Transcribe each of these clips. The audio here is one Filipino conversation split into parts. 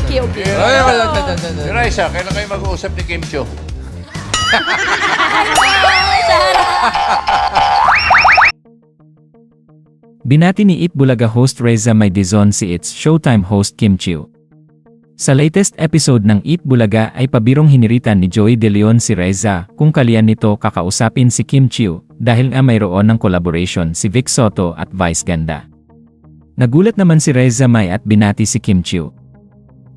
Okay, okay. Si Raisa, kailan kayo mag-uusap ni Kim Chiu? Binati ni Eat Bulaga host Reza Maydizon si It's Showtime host Kim Chiu. Sa latest episode ng Eat Bulaga ay pabirong hiniritan ni Joey De Leon si Reza kung kalian nito kakausapin si Kim Chiu dahil nga mayroon ng collaboration si Vic Soto at Vice Ganda. Nagulat naman si Reza May at binati si Kim Chiu.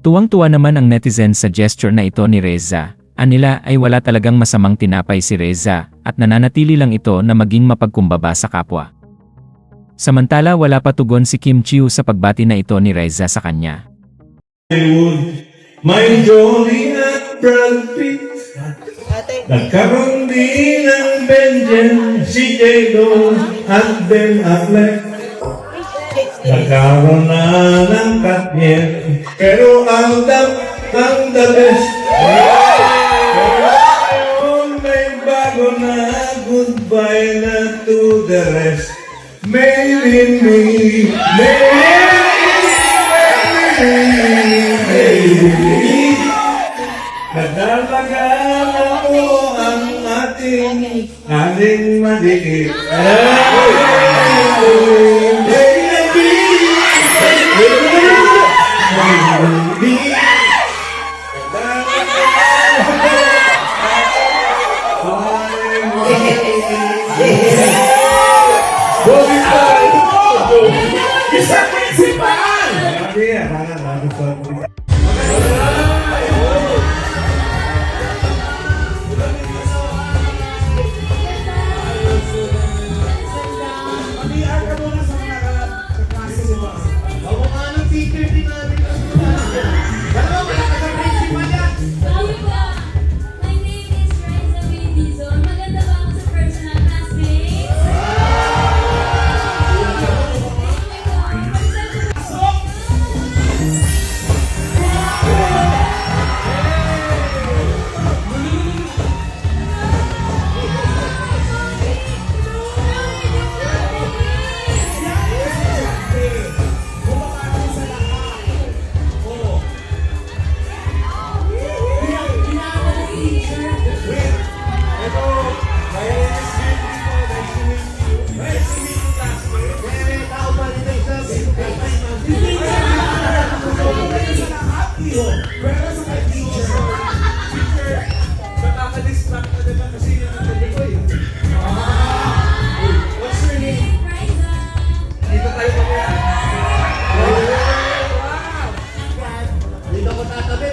Tuwang-tuwa naman ang netizens sa gesture na ito ni Reza. Anila ay wala talagang masamang tinapay si Reza at nananatili lang ito na maging mapagkumbaba sa kapwa. Samantala wala pa tugon si Kim Chiu sa pagbati na ito ni Reza sa kanya. May Johnny at Brad Pitt. Nagkaroon din ng Benjen, si J-Lo at Ben Affleck. Nagkaroon na ng Katniel, pero ang the best. Pero ngayon may bago na goodbye na to the rest. Maybe me, nadalagaan ako ang ating madikit. Isa principal! My name is Reza Maydizon. Maganda ba ako sa personal classmates? Reza. Dito ko tatabi.